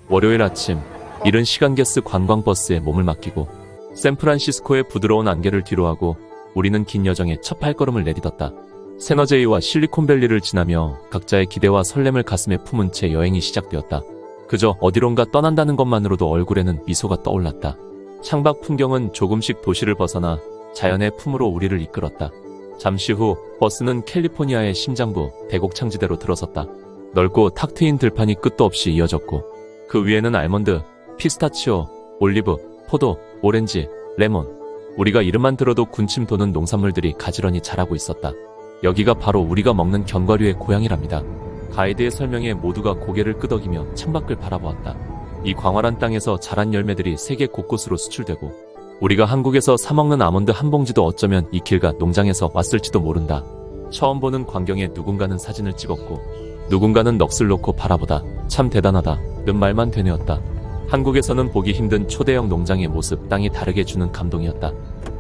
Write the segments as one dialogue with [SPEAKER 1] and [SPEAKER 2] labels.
[SPEAKER 1] 월요일 아침, 이른 시간게스 관광버스에 몸을 맡기고 샌프란시스코의 부드러운 안개를 뒤로하고 우리는 긴 여정의 첫 발걸음을 내딛었다. 세너제이와 실리콘밸리를 지나며 각자의 기대와 설렘을 가슴에 품은 채 여행이 시작되었다. 그저 어디론가 떠난다는 것만으로도 얼굴에는 미소가 떠올랐다. 창밖 풍경은 조금씩 도시를 벗어나 자연의 품으로 우리를 이끌었다. 잠시 후 버스는 캘리포니아의 심장부 대곡창지대로 들어섰다. 넓고 탁 트인 들판이 끝도 없이 이어졌고 그 위에는 알몬드, 피스타치오, 올리브, 포도, 오렌지, 레몬, 우리가 이름만 들어도 군침 도는 농산물들이 가지런히 자라고 있었다. 여기가 바로 우리가 먹는 견과류의 고향이랍니다. 가이드의 설명에 모두가 고개를 끄덕이며 창밖을 바라보았다. 이 광활한 땅에서 자란 열매들이 세계 곳곳으로 수출되고 우리가 한국에서 사먹는 아몬드 한 봉지도 어쩌면 이 길가 농장에서 왔을지도 모른다. 처음 보는 광경에 누군가는 사진을 찍었고 누군가는 넋을 놓고 바라보다 참 대단하다 는 말만 되뇌었다. 한국에서는 보기 힘든 초대형 농장의 모습, 땅이 다르게 주는 감동이었다.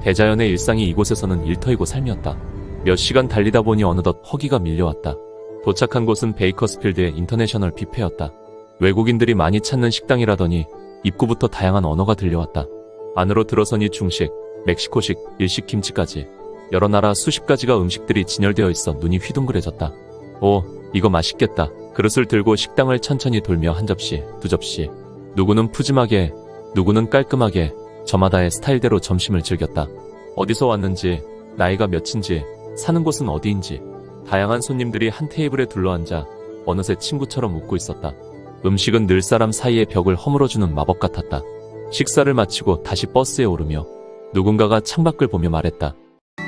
[SPEAKER 1] 대자연의 일상이 이곳에서는 일터이고 삶이었다. 몇 시간 달리다 보니 어느덧 허기가 밀려왔다. 도착한 곳은 베이커스필드의 인터내셔널 뷔페였다. 외국인들이 많이 찾는 식당이라더니 입구부터 다양한 언어가 들려왔다. 안으로 들어서니 중식, 멕시코식, 일식 김치까지 여러 나라 수십 가지가 음식들이 진열되어 있어 눈이 휘둥그레졌다. 오, 이거 맛있겠다. 그릇을 들고 식당을 천천히 돌며 한 접시, 두 접시. 누구는 푸짐하게, 누구는 깔끔하게 저마다의 스타일대로 점심을 즐겼다. 어디서 왔는지, 나이가 몇인지, 사는 곳은 어디인지 다양한 손님들이 한 테이블에 둘러앉아 어느새 친구처럼 웃고 있었다. 음식은 늘 사람 사이의 벽을 허물어주는 마법 같았다. 식사를 마치고 다시 버스에 오르며 누군가가 창밖을 보며 말했다.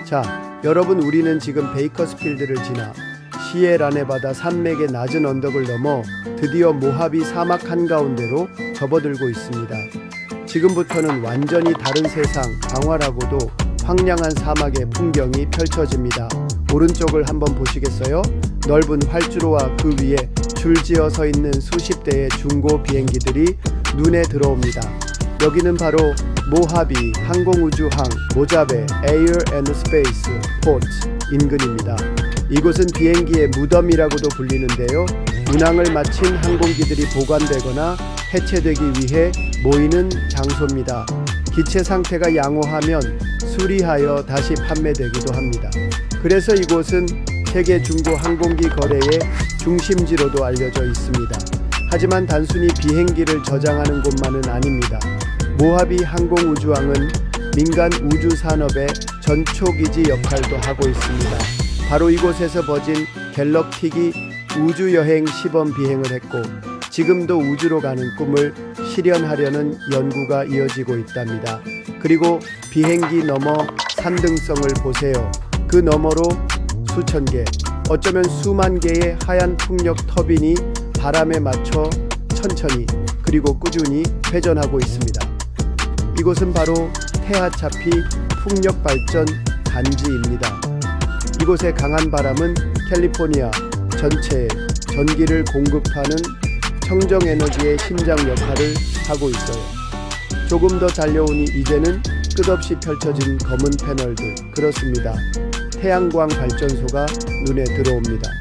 [SPEAKER 2] 자, 여러분, 우리는 지금 베이커스필드를 지나 시에라네바다 산맥의 낮은 언덕을 넘어 드디어 모하비 사막 한가운데로 접어들고 있습니다. 지금부터는 완전히 다른 세상, 광활하고도 황량한 사막의 풍경이 펼쳐집니다. 오른쪽을 한번 보시겠어요? 넓은 활주로와 그 위에 줄지어 서 있는 수십 대의 중고 비행기들이 눈에 들어옵니다. 여기는 바로 모하비 항공우주항 모자베 에어 앤드 스페이스 포트 인근입니다. 이곳은 비행기의 무덤이라고도 불리는데요. 운항을 마친 항공기들이 보관되거나 해체되기 위해 모이는 장소입니다. 기체 상태가 양호하면 수리하여 다시 판매되기도 합니다. 그래서 이곳은 세계 중고 항공기 거래의 중심지로도 알려져 있습니다. 하지만 단순히 비행기를 저장하는 곳만은 아닙니다. 모하비 항공우주항은 민간 우주산업의 전초기지 역할도 하고 있습니다. 바로 이곳에서 버진 갤럭틱이 우주여행 시범 비행을 했고 지금도 우주로 가는 꿈을 실현하려는 연구가 이어지고 있답니다. 그리고 비행기 너머 산등성을 보세요. 그 너머로 수천 개, 어쩌면 수만 개의 하얀 풍력 터빈이 바람에 맞춰 천천히 그리고 꾸준히 회전하고 있습니다. 이곳은 바로 테하차피 풍력발전 단지입니다. 이곳의 강한 바람은 캘리포니아 전체에 전기를 공급하는 청정에너지의 심장 역할을 하고 있어요. 조금 더 달려오니 이제는 끝없이 펼쳐진 검은 패널들, 그렇습니다. 태양광 발전소가 눈에 들어옵니다.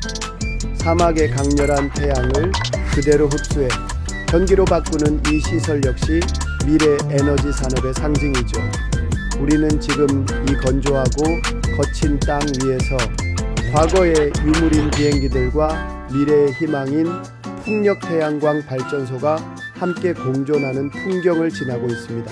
[SPEAKER 2] 사막의 강렬한 태양을 그대로 흡수해 전기로 바꾸는 이 시설 역시 미래 에너지 산업의 상징이죠. 우리는 지금 이 건조하고 거친 땅 위에서 과거의 유물인 비행기들과 미래의 희망인 풍력 태양광 발전소가 함께 공존하는 풍경을 지나고 있습니다.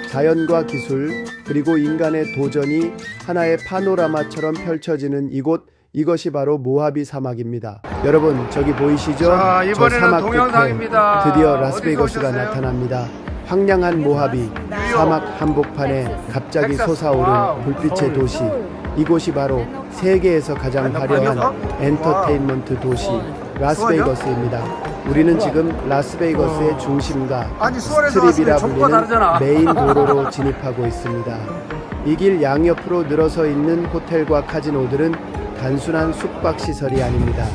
[SPEAKER 2] 자연과 기술 그리고 인간의 도전이 하나의 파노라마처럼 펼쳐지는 이곳, 이것이 바로 모하비 사막입니다. 여러분, 저기 보이시죠? 저 사막 끝에 드디어 라스베이거스가 나타납니다. 황량한 모하비 사막 한복판에 갑자기 솟아오른 불빛의 도시, 이곳이 바로 세계에서 가장 화려한 엔터테인먼트 도시 라스베이거스입니다. 우리는 지금 라스베이거스의 중심가 스트립이라 불리는 메인 도로로 진입하고 있습니다. 이 길 양옆으로 늘어서 있는 호텔과 카지노들은 단순한 숙박시설이 아닙니다.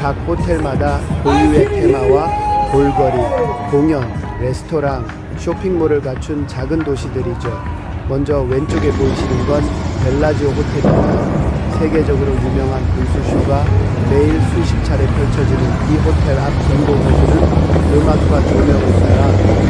[SPEAKER 2] 각 호텔마다 고유의 테마와 볼거리, 공연, 레스토랑, 쇼핑몰을 갖춘 작은 도시들이죠. 먼저 왼쪽에 보이시는 건 벨라지오 호텔입니다. 세계적으로 유명한 분수쇼가 매일 수십 차례 펼쳐지는 이 호텔 앞 공공호수는 음악과 조명을 따라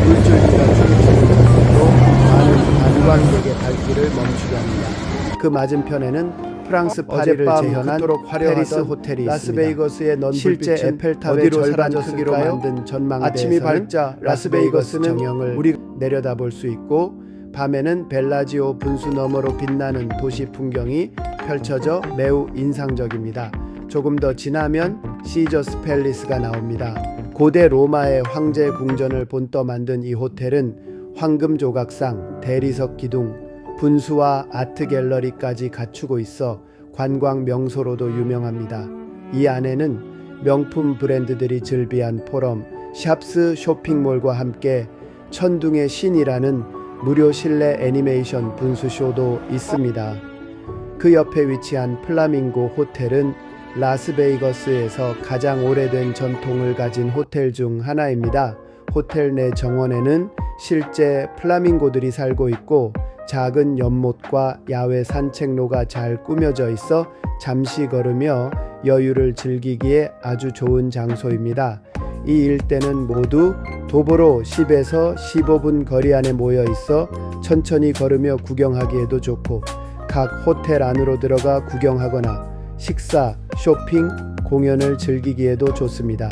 [SPEAKER 2] 물줄기가 춤추는 장면으로 많은 관광객의 발길을 멈추게 합니다. 그 맞은편에는 프랑스 파리를 재현한 페리스 호텔이
[SPEAKER 3] 라스베이거스의
[SPEAKER 2] 있습니다. 실제 에펠탑의 절반 크기로 만든 전망대에서는
[SPEAKER 3] 아침이 밝자
[SPEAKER 2] 라스베이거스는
[SPEAKER 3] 정형을
[SPEAKER 2] 우리 내려다볼 수 있고, 밤에는 벨라지오 분수 너머로 빛나는 도시 풍경이 펼쳐져 매우 인상적입니다. 조금 더 지나면 시저스 팰리스가 나옵니다. 고대 로마의 황제 궁전을 본떠 만든 이 호텔은 황금 조각상, 대리석 기둥, 분수와 아트 갤러리까지 갖추고 있어 관광 명소로도 유명합니다. 이 안에는 명품 브랜드들이 즐비한 포럼, 샵스 쇼핑몰과 함께 천둥의 신이라는 무료 실내 애니메이션 분수쇼도 있습니다. 그 옆에 위치한 플라밍고 호텔은 라스베이거스에서 가장 오래된 전통을 가진 호텔 중 하나입니다. 호텔 내 정원에는 실제 플라밍고들이 살고 있고, 작은 연못과 야외 산책로가 잘 꾸며져 있어 잠시 걸으며 여유를 즐기기에 아주 좋은 장소입니다. 이 일대는 모두 도보로 10에서 15분 거리 안에 모여 있어 천천히 걸으며 구경하기에도 좋고, 각 호텔 안으로 들어가 구경하거나 식사, 쇼핑, 공연을 즐기기에도 좋습니다.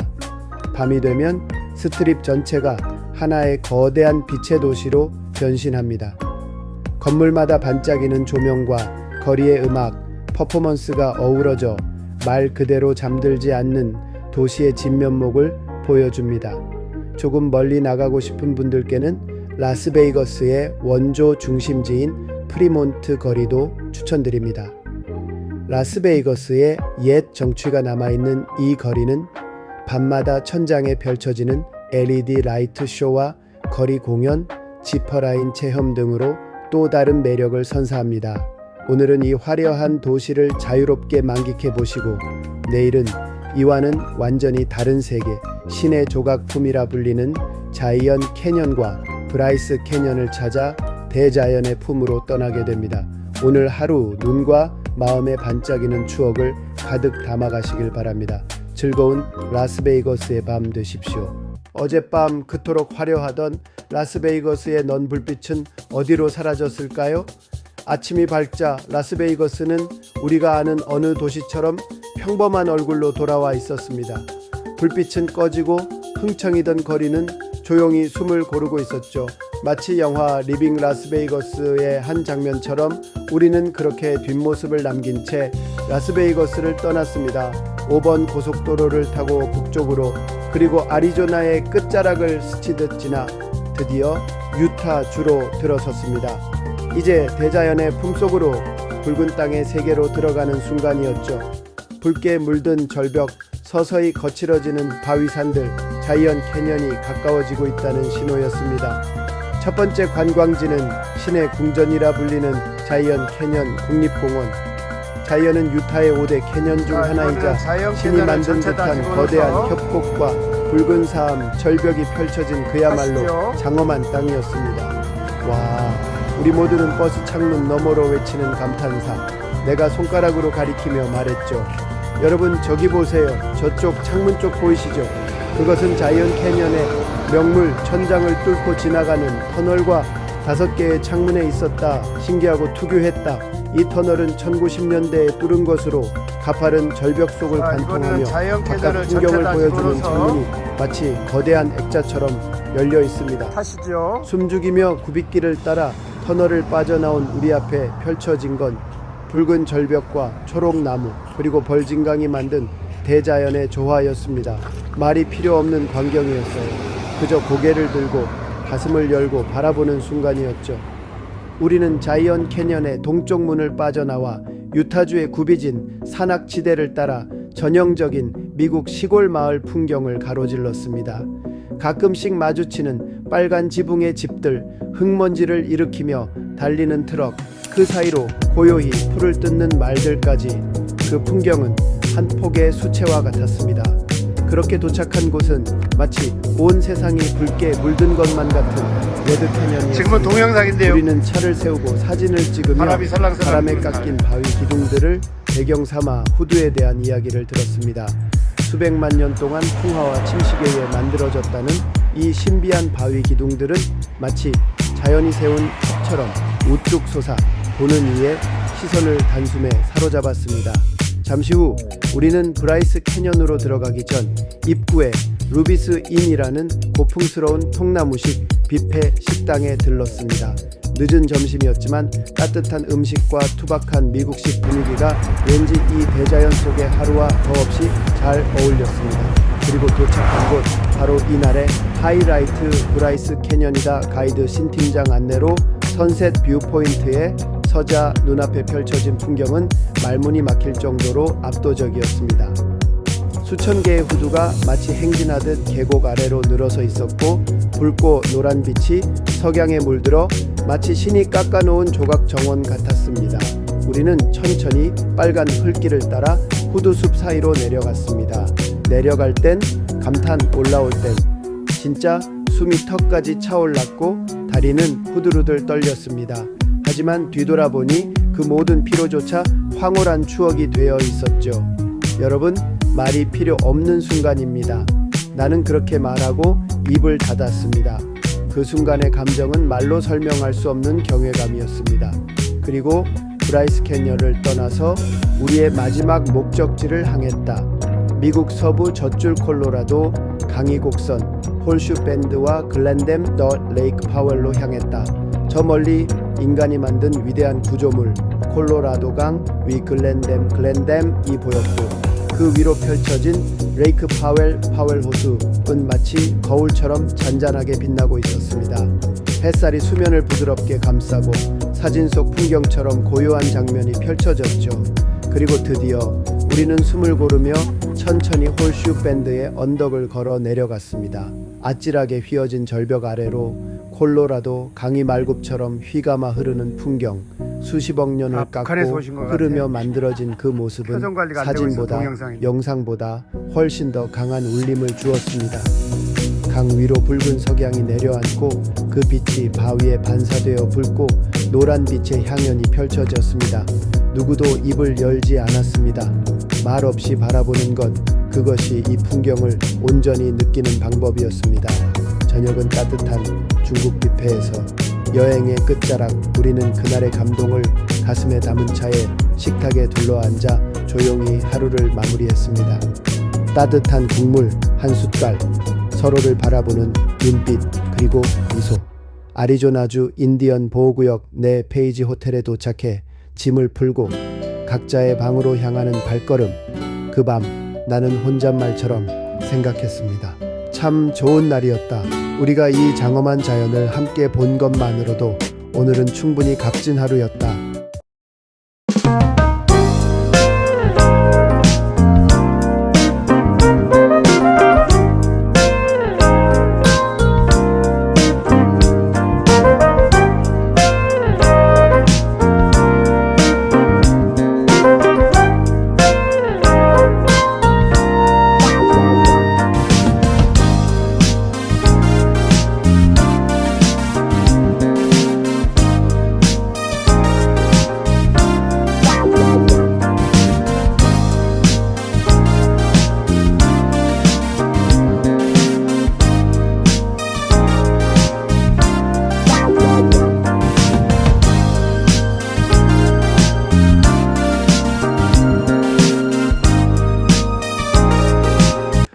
[SPEAKER 2] 밤이 되면 스트립 전체가 하나의 거대한 빛의 도시로 변신합니다. 건물마다 반짝이는 조명과 거리의 음악, 퍼포먼스가 어우러져 말 그대로 잠들지 않는 도시의 진면목을 보여줍니다. 조금 멀리 나가고 싶은 분들께는 라스베이거스의 원조 중심지인 프리몬트 거리도 추천드립니다. 라스베이거스의 옛 정취가 남아있는 이 거리는 밤마다 천장에 펼쳐지는 LED 라이트 쇼와 거리 공연, 지퍼라인 체험 등으로 또 다른 매력을 선사합니다. 오늘은 이 화려한 도시를 자유롭게 만끽해 보시고, 내일은 이와는 완전히 다른 세계, 신의 조각품이라 불리는 자이언 캐년과 브라이스 캐년을 찾아 대자연의 품으로 떠나게 됩니다. 오늘 하루 눈과 마음에 반짝이는 추억을 가득 담아가시길 바랍니다. 즐거운 라스베이거스의 밤 되십시오. 어젯밤 그토록 화려하던 라스베이거스의 넌 불빛은 어디로 사라졌을까요? 아침이 밝자 라스베이거스는 우리가 아는 어느 도시처럼 평범한 얼굴로 돌아와 있었습니다. 불빛은 꺼지고 흥청이던 거리는 조용히 숨을 고르고 있었죠. 마치 영화 리빙 라스베이거스의 한 장면처럼 우리는 그렇게 뒷모습을 남긴 채 라스베이거스를 떠났습니다. 5번 고속도로를 타고 북쪽으로, 그리고 아리조나의 끝자락을 스치듯 지나 드디어 유타주로 들어섰습니다. 이제 대자연의 품속으로, 붉은 땅의 세계로 들어가는 순간이었죠. 붉게 물든 절벽, 서서히 거칠어지는 바위산들, 자이언 캐년이 가까워지고 있다는 신호였습니다. 첫 번째 관광지는 신의 궁전이라 불리는 자이언 캐년 국립공원. 자이언은 유타의 5대 캐년 중 하나이자 신이 만든 듯한 거대한 협곡과 붉은 사암, 절벽이 펼쳐진 그야말로 장엄한 땅이었습니다. 와, 우리 모두는 버스 창문 너머로 외치는 감탄사, 내가 손가락으로 가리키며 말했죠. 여러분 저기 보세요. 저쪽 창문 쪽 보이시죠? 그것은 자이언 캐년의 명물 천장을 뚫고 지나가는 터널과 5개의 창문에 있었다. 신기하고 특유했다. 이 터널은 1910년대에 뚫은 것으로 가파른 절벽 속을 관통하며 바깥 풍경을 보여주는 창문이 마치 거대한 액자처럼 열려 있습니다.
[SPEAKER 3] 타시죠.
[SPEAKER 2] 숨죽이며 굽잇길을 따라 터널을 빠져나온 우리 앞에 펼쳐진 건 붉은 절벽과 초록나무, 그리고 벌진강이 만든 대자연의 조화였습니다. 말이 필요 없는 광경이었어요. 그저 고개를 들고 가슴을 열고 바라보는 순간이었죠. 우리는 자이언 캐년의 동쪽 문을 빠져나와 유타주의 굽이진 산악지대를 따라 전형적인 미국 시골 마을 풍경을 가로질렀습니다. 가끔씩 마주치는 빨간 지붕의 집들, 흙먼지를 일으키며 달리는 트럭, 그 사이로 고요히 풀을 뜯는 말들까지, 그 풍경은 한 폭의 수채화 같았습니다. 그렇게 도착한 곳은 마치 온 세상이 붉게 물든 것만 같은 레드 캐년이었습니다.
[SPEAKER 3] 지금은 동영상인데요.
[SPEAKER 2] 우리는 차를 세우고 사진을 찍으며
[SPEAKER 3] 바람이 살랑살랑
[SPEAKER 2] 바람에
[SPEAKER 3] 부는
[SPEAKER 2] 깎인 바위 기둥들을 배경 삼아 후두에 대한 이야기를 들었습니다. 수백만 년 동안 풍화와 침식에 의해 만들어졌다는 이 신비한 바위 기둥들은 마치 자연이 세운 탑처럼 우뚝 솟아 보는 이의 시선을 단숨에 사로잡았습니다. 잠시 후 우리는 브라이스 캐년으로 들어가기 전 입구에 루비스 인이라는 고풍스러운 통나무식 뷔페 식당에 들렀습니다. 늦은 점심이었지만 따뜻한 음식과 투박한 미국식 분위기가 왠지 이 대자연 속의 하루와 더없이 잘 어울렸습니다. 그리고 도착한 곳 바로 이날의 하이라이트 브라이스 캐년이다 가이드 신 팀장 안내로 선셋 뷰포인트에 서자 눈앞에 펼쳐진 풍경은 말문이 막힐 정도로 압도적이었습니다. 수천 개의 후두가 마치 행진하듯 계곡 아래로 늘어서 있었고 붉고 노란 빛이 석양에 물들어 마치 신이 깎아놓은 조각 정원 같았습니다. 우리는 천천히 빨간 흙길을 따라 후두숲 사이로 내려갔습니다. 내려갈 땐 감탄, 올라올 땐 진짜 숨이 턱까지 차올랐고 다리는 후들후들 떨렸습니다. 하지만 뒤돌아보니 그 모든 피로조차 황홀한 추억이 되어 있었죠. 여러분, 말이 필요 없는 순간입니다. 나는 그렇게 말하고 입을 닫았습니다. 그 순간의 감정은 말로 설명할 수 없는 경외감이었습니다. 그리고 브라이스 캐년을 떠나서 우리의 마지막 목적지를 향했다. 미국 서부 젖줄 콜로라도 강이 곡선 홀슈 밴드와 글렌댐 더 레이크 파웰로 향했다. 저 멀리 인간이 만든 위대한 구조물 콜로라도강 위 글렌댐이 보였고 그 위로 펼쳐진 레이크 파웰 호수는 마치 거울처럼 잔잔하게 빛나고 있었습니다. 햇살이 수면을 부드럽게 감싸고 사진 속 풍경처럼 고요한 장면이 펼쳐졌죠. 그리고 드디어 우리는 숨을 고르며 천천히 홀슈 밴드의 언덕을 걸어 내려갔습니다. 아찔하게 휘어진 절벽 아래로 콜로라도 강이 말굽처럼 휘감아 흐르는 풍경, 수십억 년을
[SPEAKER 3] 북한에서
[SPEAKER 2] 깎고
[SPEAKER 3] 오신 것
[SPEAKER 2] 흐르며
[SPEAKER 3] 같아.
[SPEAKER 2] 만들어진 그 모습은
[SPEAKER 3] 표정 관리가 안 되고 있어,
[SPEAKER 2] 사진보다
[SPEAKER 3] 동영상이.
[SPEAKER 2] 영상보다 훨씬 더 강한 울림을 주었습니다. 강 위로 붉은 석양이 내려앉고 그 빛이 바위에 반사되어 붉고 노란 빛의 향연이 펼쳐졌습니다. 누구도 입을 열지 않았습니다. 말 없이 바라보는 것, 그것이 이 풍경을 온전히 느끼는 방법이었습니다. 저녁은 따뜻한 중국 뷔페에서 여행의 끝자락, 우리는 그날의 감동을 가슴에 담은 차에 식탁에 둘러앉아 조용히 하루를 마무리했습니다. 따뜻한 국물 한 숟갈, 서로를 바라보는 눈빛, 그리고 미소. 아리조나주 인디언 보호구역 내 페이지 호텔에 도착해 짐을 풀고 각자의 방으로 향하는 발걸음. 그 밤 나는 혼잣말처럼 생각했습니다. 참 좋은 날이었다. 우리가 이 장엄한 자연을 함께 본 것만으로도 오늘은 충분히 값진 하루였다.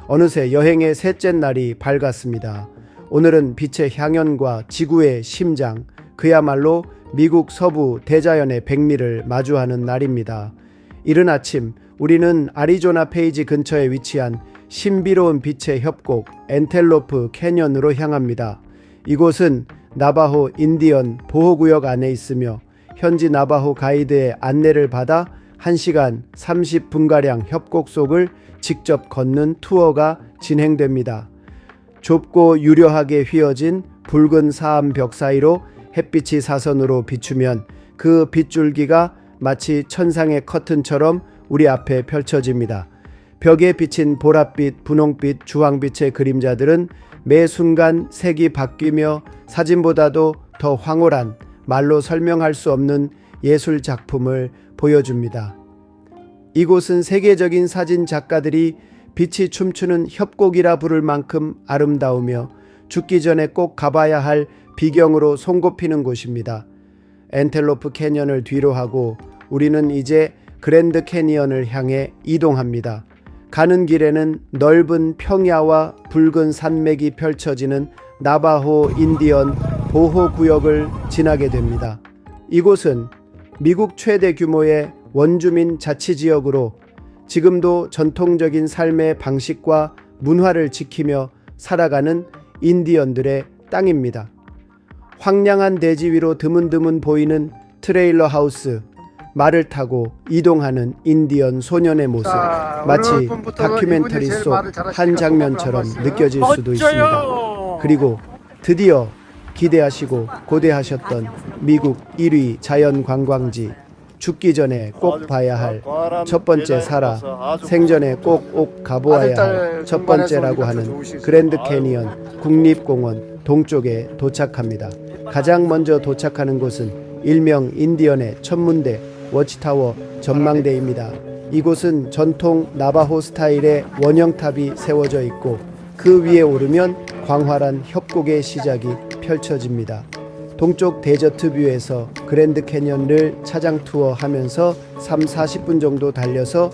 [SPEAKER 2] 어느새 여행의 셋째 날이 밝았습니다. 오늘은 빛의 향연과 지구의 심장, 그야말로 미국 서부 대자연의 백미를 마주하는 날입니다. 이른 아침 우리는 아리조나 페이지 근처에 위치한 신비로운 빛의 협곡 엔텔로프 캐년으로 향합니다. 이곳은 나바호 인디언 보호구역 안에 있으며 현지 나바호 가이드의 안내를 받아 1시간 30분가량 협곡 속을 직접 걷는 투어가 진행됩니다. 좁고 유려하게 휘어진 붉은 사암 벽 사이로 햇빛이 사선으로 비추면 그 빗줄기가 마치 천상의 커튼처럼 우리 앞에 펼쳐집니다. 벽에 비친 보랏빛, 분홍빛, 주황빛의 그림자들은 매 순간 색이 바뀌며 사진보다도 더 황홀한 말로 설명할 수 없는 예술 작품을 보여줍니다. 이곳은 세계적인 사진 작가들이 빛이 춤추는 협곡이라 부를 만큼 아름다우며 죽기 전에 꼭 가봐야 할 비경으로 손꼽히는 곳입니다. 엔텔로프 캐년을 뒤로 하고 우리는 이제 그랜드 캐니언을 향해 이동합니다. 가는 길에는 넓은 평야와 붉은 산맥이 펼쳐지는 나바호 인디언 보호구역을 지나게 됩니다. 이곳은 미국 최대 규모의 원주민 자치지역으로 지금도 전통적인 삶의 방식과 문화를 지키며 살아가는 인디언들의 땅입니다. 황량한 대지 위로 드문드문 보이는 트레일러 하우스, 말을 타고 이동하는 인디언 소년의 모습,
[SPEAKER 3] 자,
[SPEAKER 2] 마치
[SPEAKER 3] 오늘 분부터
[SPEAKER 2] 다큐멘터리
[SPEAKER 3] 이분이 제일
[SPEAKER 2] 속
[SPEAKER 3] 말을 잘하시니까
[SPEAKER 2] 한 장면처럼
[SPEAKER 3] 한번
[SPEAKER 2] 느껴질 수도 있습니다. 그리고 드디어 기대하시고 고대하셨던 미국 1위 자연 관광지, 죽기 전에 꼭 봐야 할 첫 번째 사라, 생전에 꼭 가보아야 할 첫 번째라고 하는 그랜드 캐니언 국립공원 동쪽에 도착합니다. 가장 먼저 도착하는 곳은 일명 인디언의 천문대 워치타워 전망대입니다. 이곳은 전통 나바호 스타일의 원형탑이 세워져 있고 그 위에 오르면 광활한 협곡의 시작이 펼쳐집니다. 동쪽 데저트 뷰에서 그랜드 캐년을 차장 투어하면서 3-40분 정도 달려서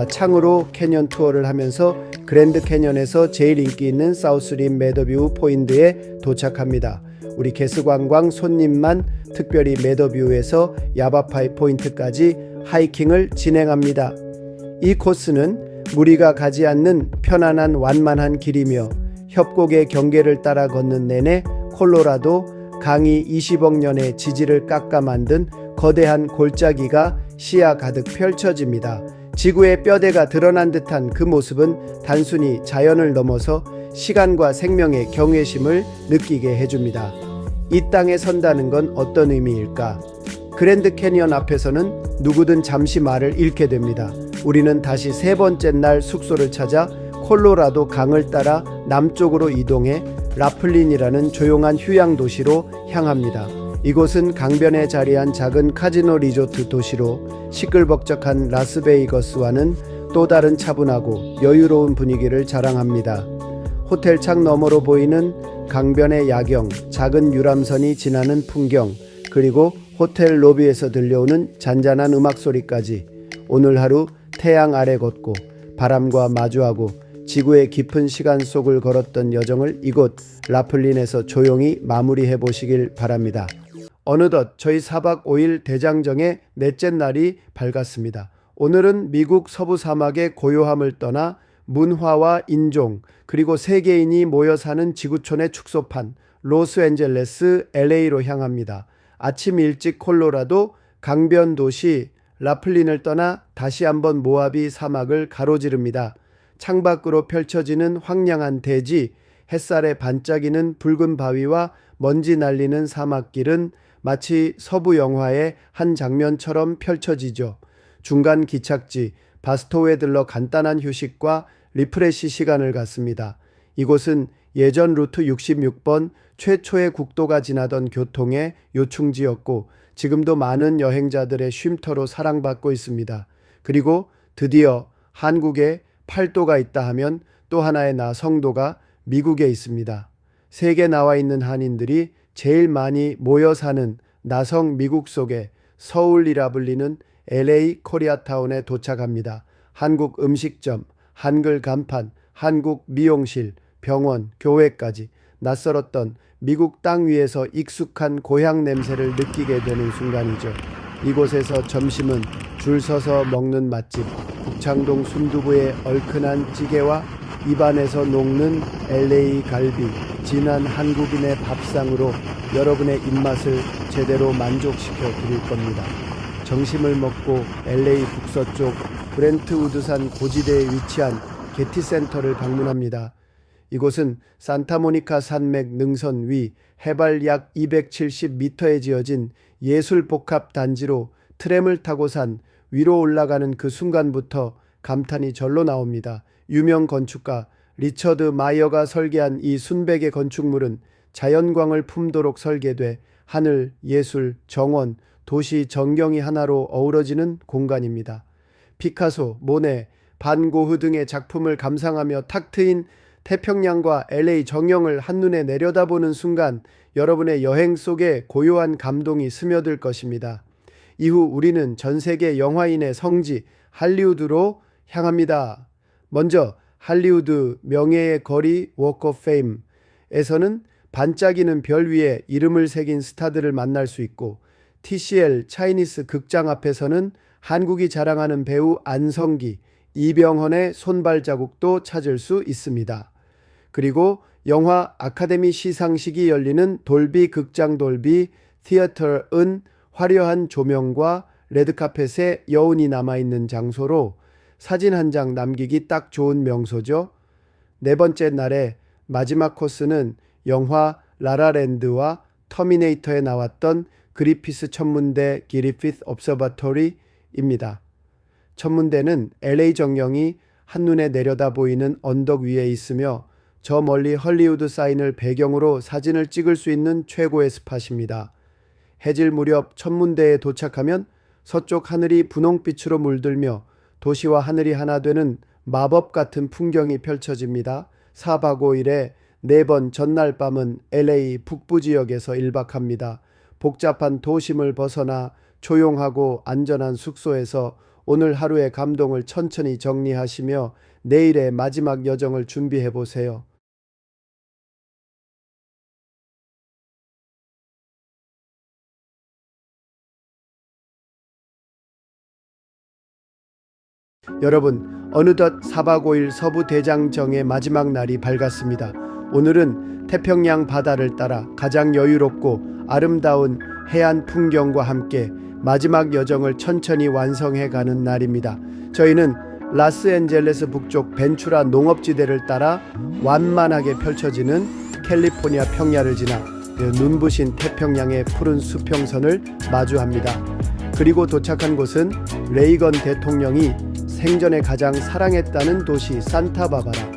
[SPEAKER 2] 창으로 캐년 투어를 하면서 그랜드 캐년에서 제일 인기 있는 사우스림 매더뷰 포인트에 도착합니다. 우리 게스관광 손님만 특별히 매더뷰에서 야바파이 포인트까지 하이킹을 진행합니다. 이 코스는 무리가 가지 않는 편안한 완만한 길이며 협곡의 경계를 따라 걷는 내내 콜로라도 강이 20억 년의 지지를 깎아 만든 거대한 골짜기가 시야 가득 펼쳐집니다. 지구의 뼈대가 드러난 듯한 그 모습은 단순히 자연을 넘어서 시간과 생명의 경외심을 느끼게 해줍니다. 이 땅에 선다는 건 어떤 의미일까? 그랜드 캐니언 앞에서는 누구든 잠시 말을 잃게 됩니다. 우리는 다시 세 번째 날 숙소를 찾아 콜로라도 강을 따라 남쪽으로 이동해 라플린이라는 조용한 휴양 도시로 향합니다. 이곳은 강변에 자리한 작은 카지노 리조트 도시로 시끌벅적한 라스베이거스와는 또 다른 차분하고 여유로운 분위기를 자랑합니다. 호텔 창 너머로 보이는 강변의 야경, 작은 유람선이 지나는 풍경, 그리고 호텔 로비에서 들려오는 잔잔한 음악 소리까지 오늘 하루 태양 아래 걷고 바람과 마주하고 지구의 깊은 시간 속을 걸었던 여정을 이곳 라플린에서 조용히 마무리해 보시길 바랍니다. 어느덧 저희 4박 5일 대장정의 넷째 날이 밝았습니다. 오늘은 미국 서부 사막의 고요함을 떠나 문화와 인종 그리고 세계인이 모여 사는 지구촌의 축소판 로스앤젤레스 LA로 향합니다. 아침 일찍 콜로라도 강변 도시 라플린을 떠나 다시 한번 모하비 사막을 가로지릅니다. 창밖으로 펼쳐지는 황량한 대지, 햇살에 반짝이는 붉은 바위와 먼지 날리는 사막길은 마치 서부 영화의 한 장면처럼 펼쳐지죠. 중간 기착지 바스토에 들러 간단한 휴식과 리프레시 시간을 갖습니다. 이곳은 예전 루트 66번 최초의 국도가 지나던 교통의 요충지였고 지금도 많은 여행자들의 쉼터로 사랑받고 있습니다. 그리고 드디어 한국에 팔도가 있다 하면 또 하나의 성도가 미국에 있습니다. 세계 나와 있는 한인들이 제일 많이 모여 사는 나성 미국 속에 서울이라 불리는 LA 코리아타운에 도착합니다. 한국 음식점, 한글 간판, 한국 미용실, 병원, 교회까지 낯설었던 미국 땅 위에서 익숙한 고향 냄새를 느끼게 되는 순간이죠. 이곳에서 점심은 줄 서서 먹는 맛집, 북창동 순두부의 얼큰한 찌개와 입안에서 녹는 LA 갈비, 진한 한국인의 밥상으로 여러분의 입맛을 제대로 만족시켜 드릴 겁니다. 점심을 먹고 LA 북서쪽 브렌트우드산 고지대에 위치한 게티센터를 방문합니다. 이곳은 산타모니카 산맥 능선 위 해발 약 270m에 지어진 예술복합 단지로 트램을 타고 산 위로 올라가는 그 순간부터 감탄이 절로 나옵니다. 유명 건축가 리처드 마이어가 설계한 이 순백의 건축물은 자연광을 품도록 설계돼 하늘, 예술, 정원, 도시, 전경이 하나로 어우러지는 공간입니다. 피카소, 모네, 반 고흐 등의 작품을 감상하며 탁 트인 태평양과 LA 정령을 한눈에 내려다보는 순간 여러분의 여행 속에 고요한 감동이 스며들 것입니다. 이후 우리는 전 세계 영화인의 성지 할리우드로 향합니다. 먼저 할리우드 명예의 거리 워크 오브 페임에서는 반짝이는 별 위에 이름을 새긴 스타들을 만날 수 있고, TCL 차이니스 극장 앞에서는 한국이 자랑하는 배우 안성기, 이병헌의 손발자국도 찾을 수 있습니다. 그리고 영화 아카데미 시상식이 열리는 돌비 극장 돌비 티어터은 화려한 조명과 레드카펫에 여운이 남아있는 장소로 사진 한 장 남기기 딱 좋은 명소죠. 네 번째 날의 마지막 코스는 영화 라라랜드와 터미네이터에 나왔던 그리피스 천문대 기리피스 업서바토리입니다. 천문대는 LA 정령이 한눈에 내려다 보이는 언덕 위에 있으며 저 멀리 헐리우드 사인을 배경으로 사진을 찍을 수 있는 최고의 스팟입니다. 해질 무렵 천문대에 도착하면 서쪽 하늘이 분홍빛으로 물들며 도시와 하늘이 하나 되는 마법 같은 풍경이 펼쳐집니다. 4박 5일에 4번 전날 밤은 LA 북부 지역에서 1박합니다. 복잡한 도심을 벗어나 조용하고 안전한 숙소에서 오늘 하루의 감동을 천천히 정리하시며 내일의 마지막 여정을 준비해 보세요. 여러분, 어느덧 4박 5일 서부 대장정의 마지막 날이 밝았습니다. 오늘은 태평양 바다를 따라 가장 여유롭고 아름다운 해안 풍경과 함께 마지막 여정을 천천히 완성해 가는 날입니다. 저희는 라스앤젤레스 북쪽 벤추라 농업지대를 따라 완만하게 펼쳐지는 캘리포니아 평야를 지나 눈부신 태평양의 푸른 수평선을 마주합니다. 그리고 도착한 곳은 레이건 대통령이 생전에 가장 사랑했다는 도시 산타바바라.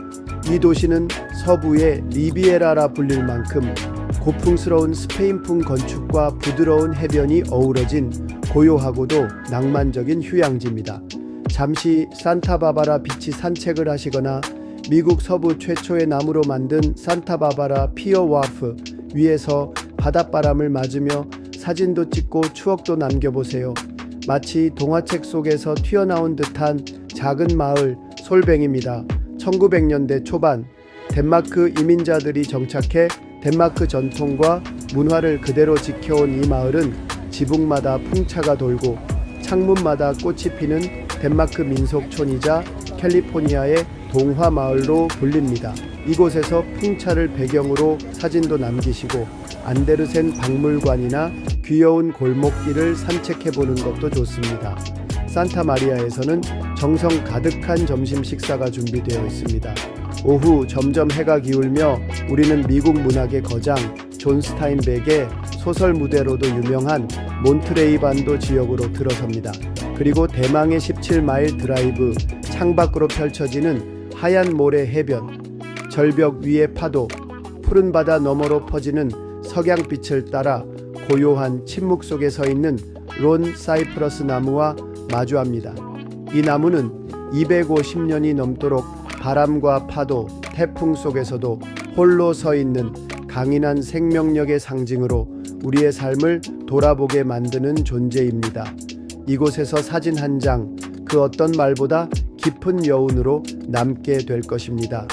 [SPEAKER 2] 이 도시는 서부의 리비에라라 불릴 만큼 고풍스러운 스페인풍 건축과 부드러운 해변이 어우러진 고요하고도 낭만적인 휴양지입니다. 잠시 산타바바라 비치 산책을 하시거나 미국 서부 최초의 나무로 만든 산타바바라 피어 와프 위에서 바닷바람을 맞으며 사진도 찍고 추억도 남겨보세요. 마치 동화책 속에서 튀어나온 듯한 작은 마을 솔뱅입니다. 1900년대 초반 덴마크 이민자들이 정착해 덴마크 전통과 문화를 그대로 지켜온 이 마을은 지붕마다 풍차가 돌고 창문마다 꽃이 피는 덴마크 민속촌이자 캘리포니아의 동화 마을로 불립니다. 이곳에서 풍차를 배경으로 사진도 남기시고 안데르센 박물관이나 귀여운 골목길을 산책해보는 것도 좋습니다. 산타마리아에서는 정성 가득한 점심 식사가 준비되어 있습니다. 오후 점점 해가 기울며 우리는 미국 문학의 거장 존 스타인백의 소설 무대로도 유명한 몬트레이 반도 지역으로 들어섭니다. 그리고 대망의 17마일 드라이브, 창밖으로 펼쳐지는 하얀 모래 해변, 절벽 위의 파도, 푸른 바다 너머로 퍼지는 석양빛을 따라 고요한 침묵 속에 서 있는 론 사이프러스 나무와 마주합니다. 이 나무는 250년이 넘도록 바람과 파도, 태풍 속에서도 홀로 서 있는 강인한 생명력의 상징으로 우리의 삶을 돌아보게 만드는 존재입니다. 이곳에서 사진 한 장, 그 어떤 말보다 깊은 여운으로 남게 될 것입니다.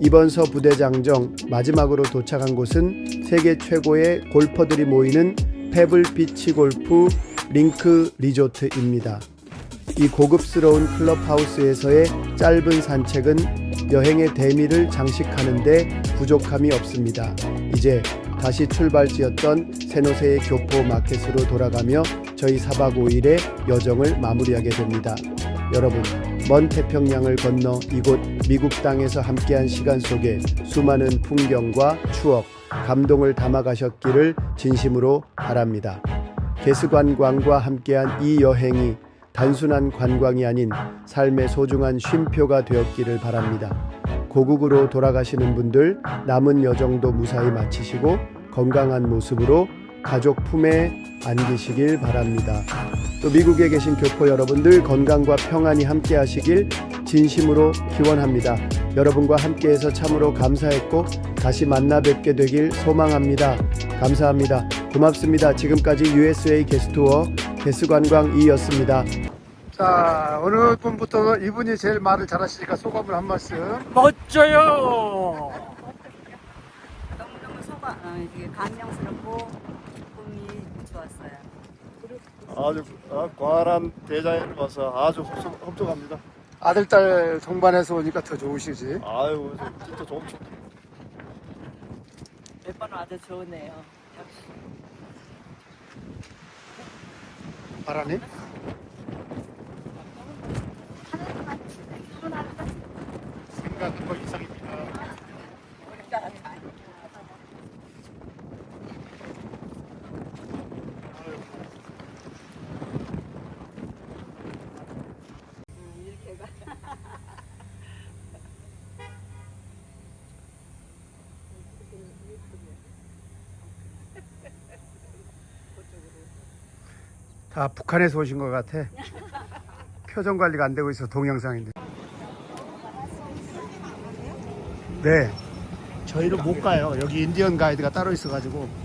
[SPEAKER 2] 이번 서 부대장정 마지막으로 도착한 곳은 세계 최고의 골퍼들이 모이는 페블 비치 골프 링크 리조트입니다. 이 고급스러운 클럽하우스에서의 짧은 산책은 여행의 대미를 장식하는 데 부족함이 없습니다. 이제 다시 출발지였던 샌호세의 교포 마켓으로 돌아가며 저희 4박 5일의 여정을 마무리하게 됩니다. 여러분, 먼 태평양을 건너 이곳 미국 땅에서 함께한 시간 속에 수많은 풍경과 추억, 감동을 담아가셨기를 진심으로 바랍니다. 개수관광과 함께한 이 여행이 단순한 관광이 아닌 삶의 소중한 쉼표가 되었기를 바랍니다. 고국으로 돌아가시는 분들 남은 여정도 무사히 마치시고 건강한 모습으로 가족 품에 안기시길 바랍니다. 또 미국에 계신 교포 여러분들 건강과 평안이 함께 하시길 진심으로 기원합니다. 여러분과 함께해서 참으로 감사했고 다시 만나 뵙게 되길 소망합니다. 감사합니다. 고맙습니다. 지금까지 USA 게스트투어 게스관광2였습니다.
[SPEAKER 3] 자, 어느 분부터 이분이 제일 말을 잘하시니까 소감을 한 말씀.
[SPEAKER 4] 멋져요.
[SPEAKER 5] 너무너무 되게 감명스럽고 기쁨이 좋았어요.
[SPEAKER 6] 아주 과란 대자연을 봐서 아주 흡족합니다.
[SPEAKER 3] 아들, 딸 동반해서 오니까 더 좋으시지.
[SPEAKER 6] 아유, 진짜 좋은 초.
[SPEAKER 5] 몇 번 와도 좋으네요. 역시.
[SPEAKER 3] 바라니? 생각한 것 이상입니다. 다 북한에서 오신 것 같아. 표정 관리가 안 되고 있어, 동영상인데. 네. 저희는 못 가요. 여기 인디언 가이드가 따로 있어가지고.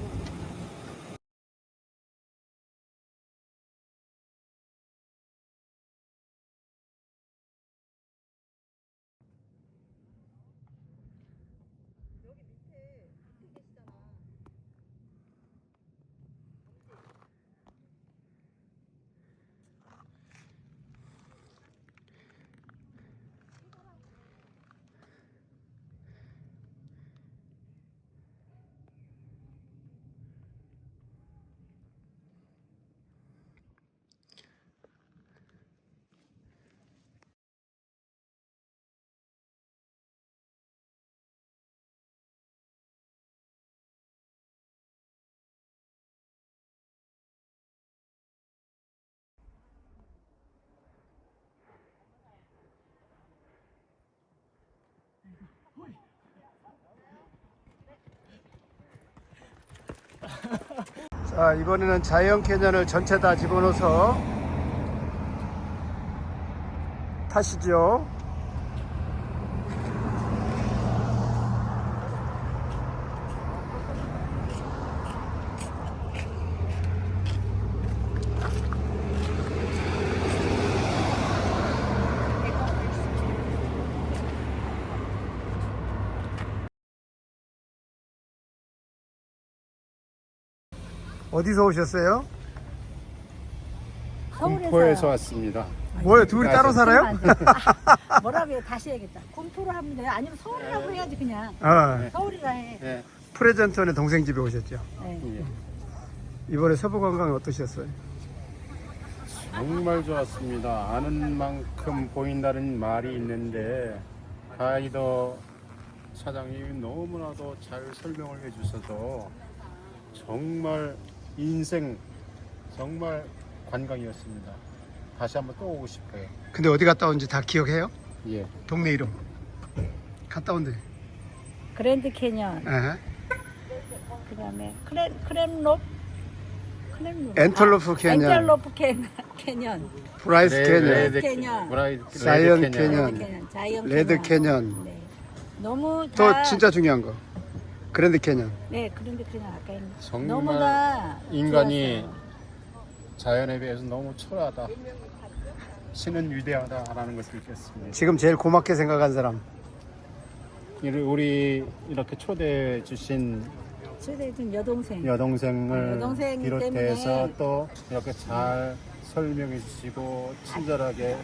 [SPEAKER 3] 자, 이번에는 자이언 캐년을 전체 다 집어넣어서 타시죠. 어디서 오셨어요?
[SPEAKER 7] 공포에서 왔습니다.
[SPEAKER 3] 뭐예요? 둘이 따로 살아요?
[SPEAKER 8] 뭐라고 해요? 다시 해야겠다. 공포로 하면 돼요? 아니면 서울이라고 해야지 그냥. 서울이라 해.
[SPEAKER 7] 네.
[SPEAKER 3] 프레젠턴의 동생 집에 오셨죠.
[SPEAKER 8] 네.
[SPEAKER 3] 이번에 서부관광 어떠셨어요?
[SPEAKER 7] 정말 좋았습니다. 아는 만큼 보인다는 말이 있는데 가이더 사장님이 너무나도 잘 설명을 해주셔서 정말 인생 정말 관광이었습니다. 다시 한번 또 오고 싶어요.
[SPEAKER 3] 근데 어디 갔다 온지 다 기억해요?
[SPEAKER 7] 예.
[SPEAKER 3] 동네 이름. 갔다 온데.
[SPEAKER 8] 그랜드 캐년. 그다음에 크렘롭.
[SPEAKER 3] 엔텔로프 캐년.
[SPEAKER 8] 엔텔로프 캐년.
[SPEAKER 3] 브라이스 캐년.
[SPEAKER 7] 레드
[SPEAKER 8] 캐년.
[SPEAKER 3] 자이언
[SPEAKER 7] 레드
[SPEAKER 3] 캐년.
[SPEAKER 8] 자이언
[SPEAKER 3] 레드
[SPEAKER 8] 캐년.
[SPEAKER 3] 캐년.
[SPEAKER 8] 네. 너무
[SPEAKER 3] 또
[SPEAKER 8] 다.
[SPEAKER 3] 진짜 중요한 거. 그랜드 캐년.
[SPEAKER 8] 네, 그랜드 캐년 아까 했는데.
[SPEAKER 7] 정말
[SPEAKER 8] 너무 다
[SPEAKER 7] 인간이
[SPEAKER 8] 좋았어요.
[SPEAKER 7] 자연에 비해서 너무 초라하다. 신은 위대하다라는 것을 느꼈습니다.
[SPEAKER 3] 지금 제일 고맙게 생각한 사람.
[SPEAKER 7] 우리 이렇게 초대해 주신
[SPEAKER 8] 최대준 여동생.
[SPEAKER 7] 여동생을
[SPEAKER 8] 여동생
[SPEAKER 7] 비롯해서
[SPEAKER 8] 때문에.
[SPEAKER 7] 또 이렇게 잘 설명해 주시고 친절하게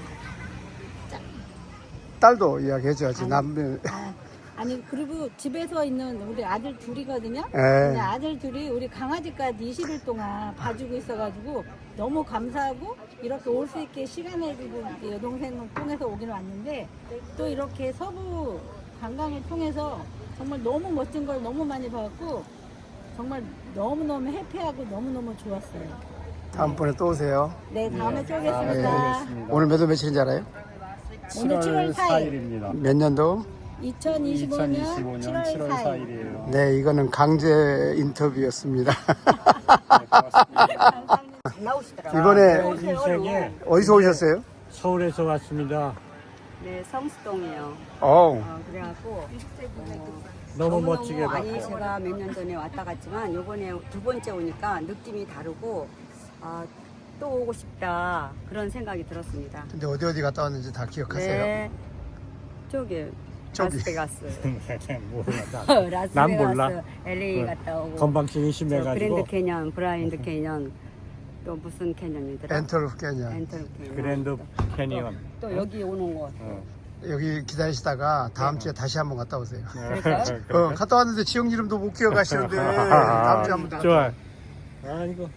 [SPEAKER 3] 딸도 이야기해줘야지. 남편.
[SPEAKER 8] 아니 그리고 집에서 있는 우리 아들 둘이거든요.
[SPEAKER 3] 예.
[SPEAKER 8] 근데 아들 둘이 우리 강아지까지 20일 동안 봐주고 있어가지고 너무 감사하고 이렇게 올 수 있게 시간 내주고 여동생을 통해서 오긴 왔는데 또 이렇게 서부 관광을 통해서 정말 너무 멋진 걸 너무 많이 봤고 정말 너무너무 해피하고 너무너무 좋았어요.
[SPEAKER 3] 다음번에 또 오세요.
[SPEAKER 8] 네, 다음에 또
[SPEAKER 3] 네.
[SPEAKER 8] 오겠습니다.
[SPEAKER 3] 오늘 몇월 며칠인지 알아요?
[SPEAKER 8] 오늘 7월 4일.
[SPEAKER 7] 4일입니다.
[SPEAKER 3] 몇 년도?
[SPEAKER 8] 2025년
[SPEAKER 7] 2025년 7월 4일이에요.
[SPEAKER 3] 네, 이거는 강제 인터뷰였습니다.
[SPEAKER 7] 네, 고맙습니다.
[SPEAKER 8] 잘 나오시더라고요.
[SPEAKER 3] 이번에
[SPEAKER 7] 인생에
[SPEAKER 3] 어디서 오셨어요?
[SPEAKER 7] 서울에서 왔습니다.
[SPEAKER 5] 네, 성수동이요. 그래갖고
[SPEAKER 7] 너무 멋지게
[SPEAKER 5] 아니
[SPEAKER 7] 봤고.
[SPEAKER 5] 제가 몇 년 전에 왔다 갔지만 요번에 두 번째 오니까 느낌이 다르고 또 오고 싶다 그런 생각이 들었습니다.
[SPEAKER 3] 근데 어디 갔다 왔는지 다 기억하세요?
[SPEAKER 5] 네, 저기 라스베가스,
[SPEAKER 7] 몰라. 난 몰라.
[SPEAKER 5] 라스베가스, LA
[SPEAKER 7] 그
[SPEAKER 5] 갔다 오고
[SPEAKER 7] 건방증이
[SPEAKER 5] 저
[SPEAKER 7] 심해가지고.
[SPEAKER 5] 그랜드 캐년, 브라인드 캐년, 또 무슨 캐년이더라?
[SPEAKER 3] 엔터루프 캐년.
[SPEAKER 5] 엔터루 캐년.
[SPEAKER 7] 그랜드 캐니언.
[SPEAKER 5] 또 여기 오는 곳.
[SPEAKER 3] 여기 기다리시다가 다음 주에 다시 한번 갔다 오세요.
[SPEAKER 5] 그럴까요?
[SPEAKER 3] 갔다 왔는데 지역 이름도 못 기억하시는데 다음 주에 한번 더.
[SPEAKER 7] 좋아. 아이고